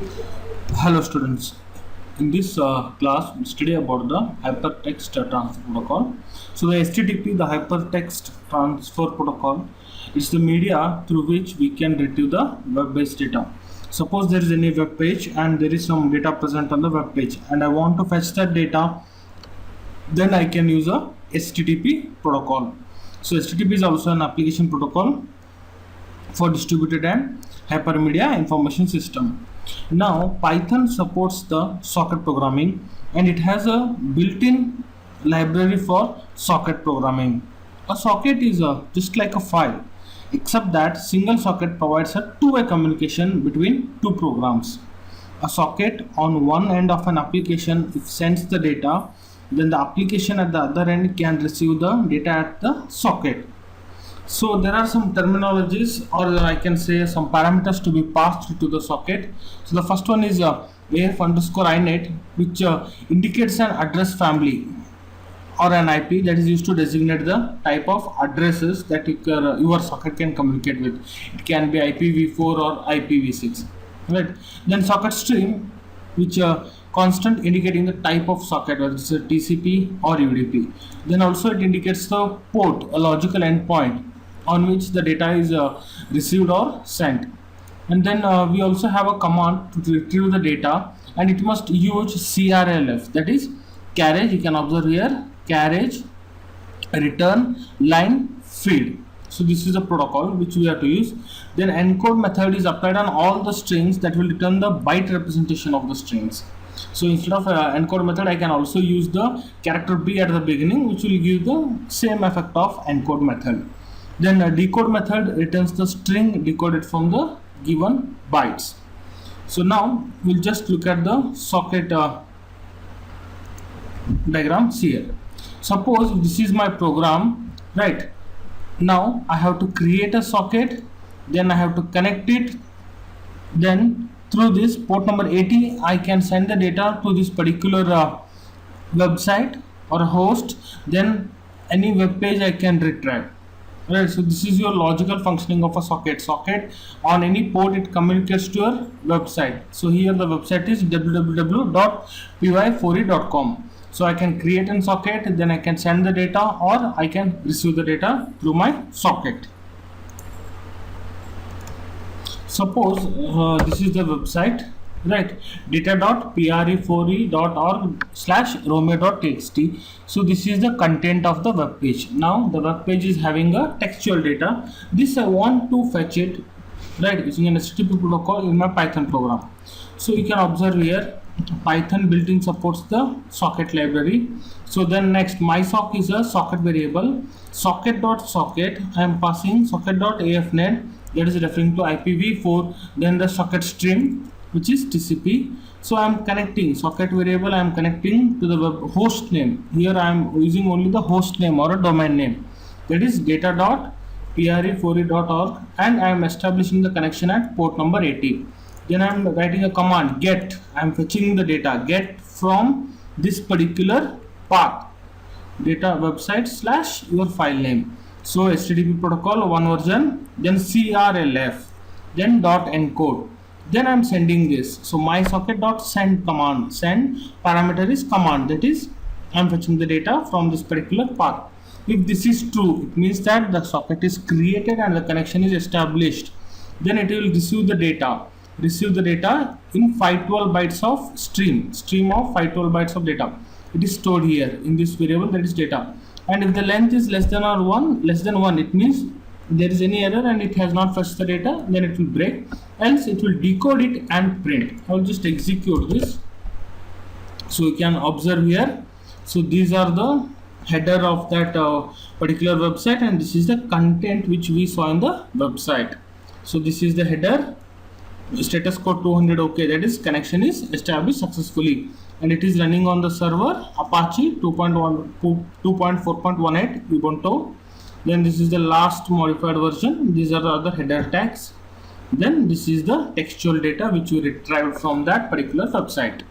Hello students. In this class, we study about the hypertext transfer protocol. So the HTTP, the hypertext transfer protocol, is the media through which we can retrieve the web-based data. Suppose there is any web page and there is some data present on the web page, and I want to fetch that data. Then I can use a HTTP protocol. So HTTP is also an application protocol for distributed and hypermedia information system. Now Python supports the socket programming, and it has a built-in library for socket programming. A socket is just like a file, except that single socket provides a two-way communication between two programs. A socket on one end of an application, if sends the data, then the application at the other end can receive the data at the socket. So there are some terminologies, or I can say some parameters to be passed to the socket. So the first one is AF underscore INET, which indicates an address family or an IP that is used to designate the type of addresses that your socket can communicate with. It can be IPv4 or IPv6, right? Then socket stream, which constant indicating the type of socket, whether it's a TCP or UDP. Then also it indicates the port, a logical endpoint on which the data is received or sent. And then we also have a command to retrieve the data, and it must use CRLF, that is carriage. You can observe here, carriage, return, line, feed. So this is a protocol which we have to use. Then encode method is applied on all the strings that will return the byte representation of the strings. So instead of encode method, I can also use the character B at the beginning, which will give the same effect of encode method. Then a decode method returns the string decoded from the given bytes. So now we'll just look at the socket diagrams here. Suppose this is my program, right? Now I have to create a socket, then I have to connect it, then through this port number 80 I can send the data to this particular website or host, then any web page I can retrieve. Right, so this is your logical functioning of a socket. Socket on any port, it communicates to your website. So here the website is www.py4e.com. So I can create a socket, then I can send the data, or I can receive the data through my socket. Suppose this is the website, right? data.pre4e.org/romeo.txt. So this is the content of the web page. Now the web page is having a textual data. This I want to fetch it, right, using an HTTP protocol in my Python program. So you can observe here, Python built-in supports the socket library. So then next, mysock is a socket variable. Socket.socket, I am passing socket.afnet, that is referring to IPv4. Then the socket stream, which is TCP. So I am connecting socket variable, I am connecting to the web host name. Here I am using only the host name or a domain name, that is data.pre4e.org, and I am establishing the connection at port number 80. Then I am writing a command get. I am fetching the data, get from this particular path, data website / your file name. So HTTP protocol one version, then CRLF, then .encode. Then I am sending this. So my socket.send command, send parameter is command, that is I am fetching the data from this particular path. If this is true, it means that the socket is created and the connection is established. Then it will receive the data in 512 bytes of stream of 512 bytes of data. It is stored here in this variable, that is data. And if the length is less than 1, it means there is any error and it has not fetched the data, then it will break, else it will decode it and print. I will just execute this. So you can observe here, so these are the header of that particular website, and this is the content which we saw in the website. So this is the header, status code 200 OK, that is connection is established successfully, and it is running on the server Apache 2.4.18 Ubuntu. Then this is the last modified version. These are the other header tags. Then this is the textual data which we retrieved from that particular website.